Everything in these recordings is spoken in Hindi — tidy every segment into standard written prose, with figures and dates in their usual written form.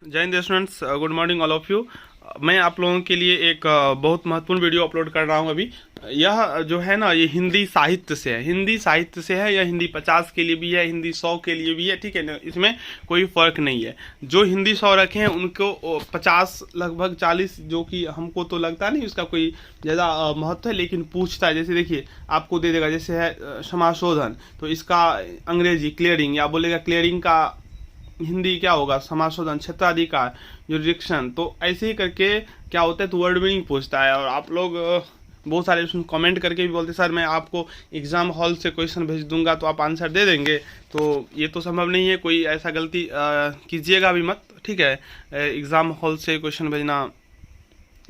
जय Hind students, good morning all of you. मैं आप लोगों के लिए एक बहुत महत्वपूर्ण वीडियो अपलोड कर रहा हूं अभी। यह जो है ना, ये हिंदी साहित्य से है। हिंदी साहित्य से है। यह हिंदी 50 के लिए भी है, हिंदी 100 के लिए भी है, ठीक है ना। इसमें कोई फ़र्क नहीं है। जो हिंदी 100 रखे हैं उनको 50 लगभग 40, जो कि हमको तो लगता नहीं उसका कोई ज़्यादा महत्व है, लेकिन पूछता है। जैसे देखिए, आपको दे देगा, जैसे है समाशोधन, तो इसका अंग्रेजी क्लियरिंग, या बोलेगा क्लियरिंग का हिंदी क्या होगा, समाशोधन, क्षेत्राधिकार, जुरिडिक्शन। तो ऐसे ही करके क्या होता है, तो वर्ड मीनिंग पूछता है। और आप लोग बहुत सारे उसमें कमेंट करके भी बोलते सर मैं आपको एग्जाम हॉल से क्वेश्चन भेज दूंगा तो आप आंसर दे देंगे। तो ये तो संभव नहीं है, कोई ऐसा गलती कीजिएगा भी मत, ठीक है। एग्जाम हॉल से क्वेश्चन भेजना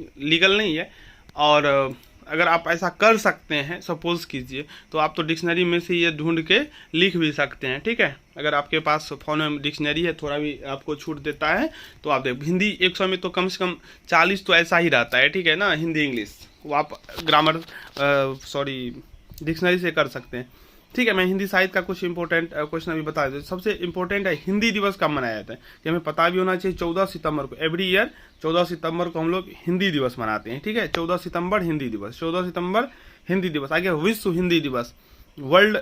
लीगल नहीं है। और अगर आप ऐसा कर सकते हैं, सपोज कीजिए, तो आप तो डिक्शनरी में से ये ढूंढ के लिख भी सकते हैं, ठीक है। अगर आपके पास फोन में डिक्शनरी है, थोड़ा भी आपको छूट देता है तो आप देख। हिंदी 100 में तो कम से कम 40 तो ऐसा ही रहता है, ठीक है ना। हिंदी इंग्लिश वो आप ग्रामर डिक्शनरी से कर सकते हैं, ठीक है। मैं हिंदी साहित्य का कुछ इंपॉर्टेंट क्वेश्चन अभी बता देता हूँ। सबसे इंपॉर्टेंट है, हिंदी दिवस कब मनाया जाता है, कि हमें पता भी होना चाहिए। 14 सितंबर को, एवरी ईयर 14 सितंबर को हम लोग हिंदी दिवस मनाते हैं, ठीक है। 14 सितंबर हिंदी दिवस, 14 सितंबर हिंदी दिवस। आगे विश्व हिंदी दिवस, वर्ल्ड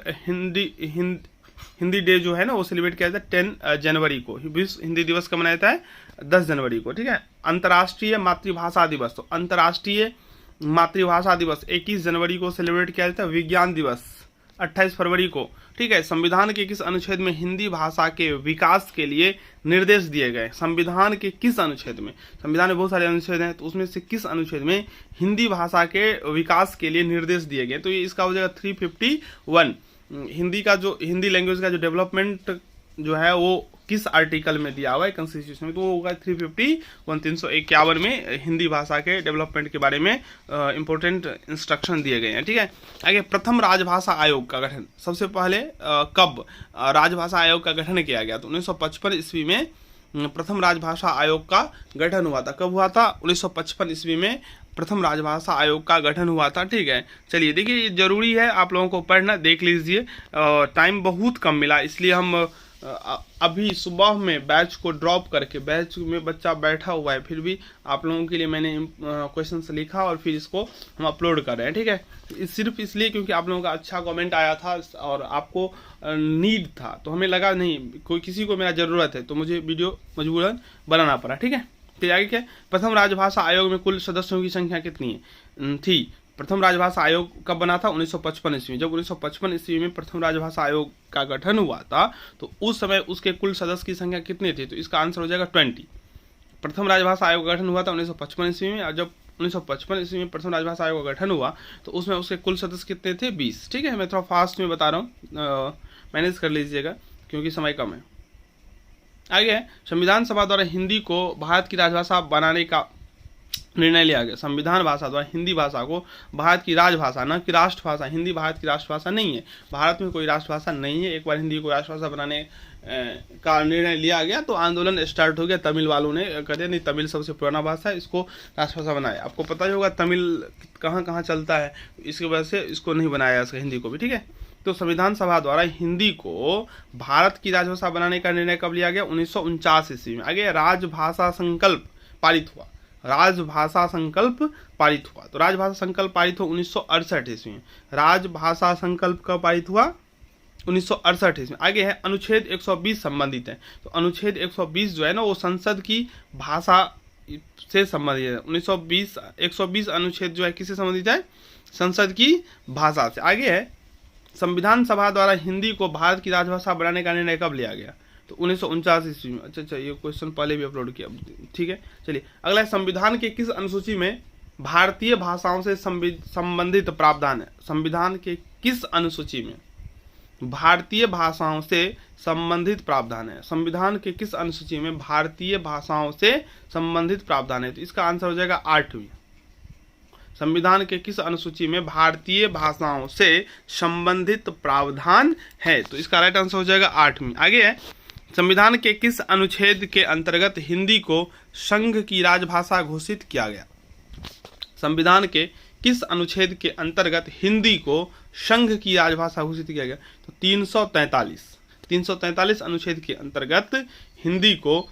हिंदी डे जो है ना, वो सेलिब्रेट किया जाता है 10 जनवरी को। विश्व हिंदी दिवस कब मनाया जाता है, 10 जनवरी को, ठीक है। अंतर्राष्ट्रीय मातृभाषा दिवस, तो अंतर्राष्ट्रीय मातृभाषा दिवस 21 जनवरी को सेलिब्रेट किया जाता है। विज्ञान दिवस 28 फरवरी को, ठीक है। संविधान के किस अनुच्छेद में हिंदी भाषा के विकास के लिए निर्देश दिए गए, संविधान के किस अनुच्छेद में, संविधान में बहुत सारे अनुच्छेद हैं, तो उसमें से किस अनुच्छेद में हिंदी भाषा के विकास के लिए निर्देश दिए गए। तो ये इसका हो जाएगा 351। हिंदी का जो, हिंदी लैंग्वेज का जो डेवलपमेंट जो है वो किस आर्टिकल में दिया हुआ है कॉन्स्टिट्यूशन में, तो वो होगा 351, 351 में हिंदी भाषा के डेवलपमेंट के बारे में इंपॉर्टेंट इंस्ट्रक्शन दिए गए हैं, ठीक है। आगे, प्रथम राजभाषा आयोग का गठन सबसे पहले कब राजभाषा आयोग का गठन किया गया, तो 1955 ईस्वी में प्रथम राजभाषा आयोग का गठन हुआ था। कब हुआ था, 1955 ईस्वी में प्रथम राजभाषा आयोग का गठन हुआ था, ठीक है। चलिए देखिए, ये जरूरी है आप लोगों को पढ़ना, देख लीजिए। टाइम बहुत कम मिला, इसलिए हम अभी सुबह में बैच को ड्रॉप करके, बैच में बच्चा बैठा हुआ है, फिर भी आप लोगों के लिए मैंने क्वेश्चन लिखा और फिर इसको हम अपलोड कर रहे हैं, ठीक है। सिर्फ इसलिए क्योंकि आप लोगों का अच्छा कमेंट आया था और आपको नीड था, तो हमें लगा नहीं कोई किसी को मेरा ज़रूरत है, तो मुझे वीडियो मजबूरन बनाना पड़ा, ठीक है। फिर आगे क्या, प्रथम राजभाषा आयोग में कुल सदस्यों की संख्या कितनी थी। प्रथम राजभाषा आयोग कब बना था, 1955 ईस्वी। जब 1955 ईस्वी में प्रथम राजभाषा आयोग का गठन हुआ था, तो उस समय उसके कुल सदस्य की संख्या कितनी थी, तो इसका आंसर हो जाएगा 20। प्रथम राजभाषा आयोग का गठन हुआ था 1955 ईस्वी में, और जब 1955 ईस्वी में प्रथम राजभाषा आयोग का गठन हुआ तो उसमें उसके कुल सदस्य कितने थे, 20, ठीक है। मैं थोड़ा फास्ट में बता रहा हूँ, मैनेज कर लीजिएगा क्योंकि समय कम है। आगे, संविधान सभा द्वारा हिंदी को भारत की राजभाषा बनाने का निर्णय लिया गया। संविधान भाषा द्वारा हिंदी भाषा को भारत की राजभाषा, न कि राष्ट्रभाषा, हिंदी भारत की राष्ट्रभाषा नहीं है, भारत में कोई राष्ट्रभाषा नहीं है। एक बार हिंदी को राष्ट्रभाषा बनाने का निर्णय लिया गया तो आंदोलन स्टार्ट हो गया। तमिल वालों ने कहते नहीं, तमिल सबसे पुराना भाषा है, इसको राष्ट्रभाषा बनाए। आपको पता ही होगा तमिल कहाँ कहाँ चलता है, इसकी वजह से इसको नहीं बनाया इसका, हिंदी को भी, ठीक है। तो संविधान सभा द्वारा हिंदी को भारत की राजभाषा बनाने का निर्णय कब लिया गया, 1949 ईस्वी में। आगे, राजभाषा संकल्प पारित हुआ, राजभाषा संकल्प पारित हुआ, तो राजभाषा संकल्प पारित हुआ 1968 ईस्वी में। राजभाषा संकल्प कब पारित हुआ, 1968 ईस्वी। आगे है, अनुच्छेद 120 संबंधित है, तो अनुच्छेद 120 जो है ना, वो संसद की भाषा से संबंधित है। 120 अनुच्छेद जो है किससे संबंधित है, संसद की भाषा से। आगे है, संविधान सभा द्वारा हिंदी को भारत की राजभाषा बनाने का निर्णय कब लिया गया, तो 1949 ईस्वी में। अच्छा, ये क्वेश्चन पहले भी अपलोड किया, ठीक है। चलिए अगला, संविधान के किस अनुसूची में भारतीय भाषाओं से संबंधित प्रावधान है। संविधान के किस अनुसूची में भारतीय भाषाओं से संबंधित प्रावधान है, संविधान के किस अनुसूची में भारतीय भाषाओं से संबंधित प्रावधान है, तो इसका आंसर हो जाएगा 8वीं। संविधान के किस अनुसूची में भारतीय भाषाओं से संबंधित प्रावधान है, तो इसका राइट आंसर हो जाएगा 8वीं। आगे है, संविधान के किस अनुच्छेद के अंतर्गत हिंदी को संघ की राजभाषा घोषित किया गया। संविधान के किस अनुच्छेद के अंतर्गत हिंदी को संघ की राजभाषा घोषित किया गया, तो 343 अनुच्छेद के अंतर्गत हिंदी को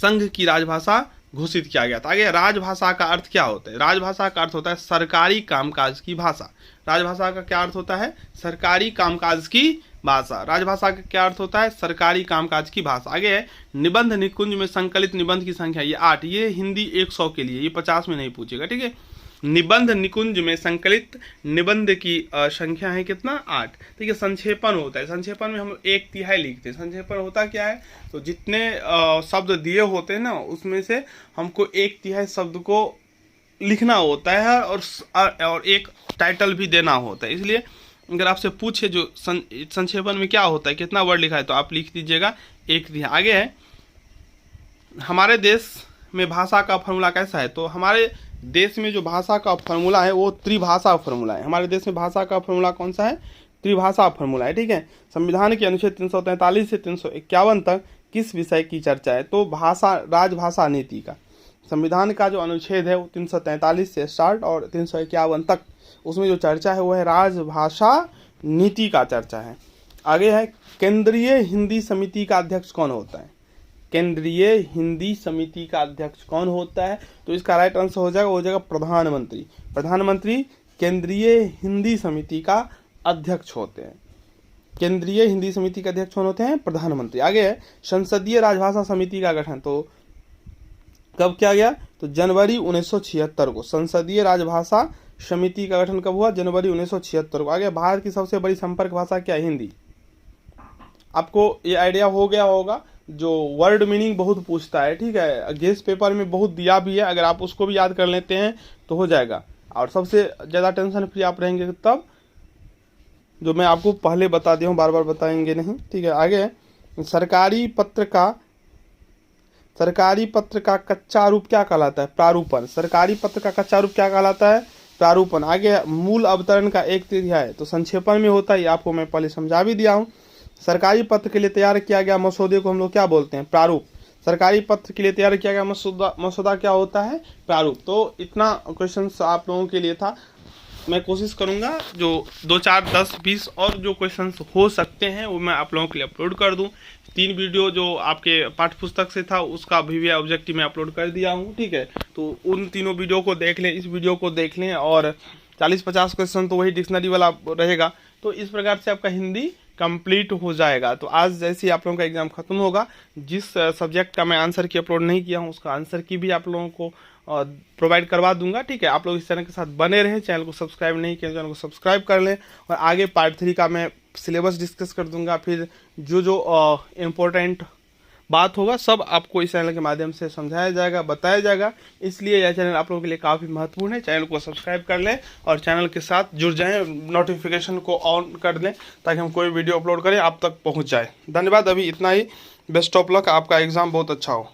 संघ की राजभाषा घोषित किया गया था। आगे राजभाषा का अर्थ क्या होता है? राजभाषा का अर्थ होता है सरकारी कामकाज की भाषा। राजभाषा का क्या अर्थ होता है? सरकारी कामकाज की भाषा। राजभाषा का क्या अर्थ होता है? सरकारी कामकाज की भाषा। आगे है निबंध निकुंज में संकलित निबंध की संख्या, ये 8। ये हिंदी 100 के लिए, ये 50 में नहीं पूछेगा, ठीक है। निबंध निकुंज में संकलित निबंध की संख्या है कितना? 8, ठीक है। संक्षेपण होता है, संक्षेपण में हम 1/3 लिखते हैं। संक्षेपण होता क्या है? तो जितने शब्द दिए होते हैं ना, उसमें से हमको 1/3 शब्द को लिखना होता है और एक टाइटल भी देना होता है। इसलिए अगर आपसे पूछे जो संक्षेपण में क्या होता है, कितना वर्ड लिखा है, तो आप लिख दीजिएगा 1/3। आगे है हमारे देश में भाषा का फॉर्मूला कैसा है? तो हमारे देश में जो भाषा का फॉर्मूला है वो त्रिभाषा फॉर्मूला है। हमारे देश में भाषा का फॉर्मूला कौन सा है? त्रिभाषा फॉर्मूला है, ठीक है। संविधान के अनुच्छेद 343 से 351 तक किस विषय की चर्चा है? तो भाषा राजभाषा नीति का। संविधान का जो अनुच्छेद है वो 343 से स्टार्ट और 351 तक, उसमें जो चर्चा है वो है राजभाषा नीति का चर्चा है। आगे है केंद्रीय हिंदी समिति का अध्यक्ष कौन होता है? केंद्रीय हिंदी समिति का अध्यक्ष कौन होता है? तो इसका राइट आंसर हो जाएगा प्रधानमंत्री। प्रधानमंत्री केंद्रीय हिंदी समिति का अध्यक्ष होते हैं। केंद्रीय हिंदी समिति के अध्यक्ष कौन होते हैं? प्रधानमंत्री। आगे है संसदीय राजभाषा समिति का गठन तो कब किया गया? तो जनवरी 1976 को। संसदीय राजभाषा समिति का गठन कब हुआ? जनवरी 1976 को। आगे भारत की सबसे बड़ी संपर्क भाषा क्या है? हिंदी। आपको ये आइडिया हो गया होगा, जो वर्ड मीनिंग बहुत पूछता है, ठीक है, गेस्ट पेपर में बहुत दिया भी है, अगर आप उसको भी याद कर लेते हैं तो हो जाएगा। और सबसे ज़्यादा टेंशन फ्री आप रहेंगे तब, जो मैं आपको पहले बता दिया हूँ, बार बार बताएंगे नहीं, ठीक है। आगे सरकारी पत्र का कच्चा रूप क्या कहलाता है? प्रारूपण। सरकारी पत्र का कच्चा रूप क्या कहलाता है? प्रारूपण। आगे मूल अवतरण का 1/3 तो संक्षेपण में होता है, आपको मैं पहले समझा भी दिया हूँ। सरकारी पत्र के लिए तैयार किया गया मसौदे को हम लोग क्या बोलते हैं? प्रारूप। सरकारी पत्र के लिए तैयार किया गया मसौदा क्या होता है? प्रारूप। तो इतना क्वेश्चंस आप लोगों के लिए था। मैं कोशिश करूंगा जो 2, 4, 10, 20 और जो क्वेश्चंस हो सकते हैं वो मैं आप लोगों के लिए अपलोड कर दूं। 3 वीडियो जो आपके पाठ्य पुस्तक से था उसका भी ऑब्जेक्टिव मैं अपलोड कर दिया हूं, ठीक है। तो उन तीनों वीडियो को देख लें, इस वीडियो को देख लें, और 40-50 क्वेश्चन तो वही डिक्शनरी वाला रहेगा। तो इस प्रकार से आपका हिंदी कंप्लीट हो जाएगा। तो आज जैसे ही आप लोगों का एग्जाम खत्म होगा, जिस सब्जेक्ट का मैं आंसर की अपलोड नहीं किया हूँ उसका आंसर की भी आप लोगों को प्रोवाइड करवा दूंगा, ठीक है। आप लोग इस चैनल के साथ बने रहें। चैनल को सब्सक्राइब नहीं किया, चैनल को सब्सक्राइब कर लें। और आगे पार्ट 3 का मैं सिलेबस डिस्कस कर दूंगा, फिर जो इम्पोर्टेंट बात होगा सब आपको इस चैनल के माध्यम से समझाया जाएगा, बताया जाएगा। इसलिए यह चैनल आप लोगों के लिए काफ़ी महत्वपूर्ण है। चैनल को सब्सक्राइब कर लें और चैनल के साथ जुड़ जाएं, नोटिफिकेशन को ऑन कर दें ताकि हम कोई वीडियो अपलोड करें आप तक पहुंच जाए। धन्यवाद। अभी इतना ही। बेस्ट ऑफ लक, आपका एग्ज़ाम बहुत अच्छा हो।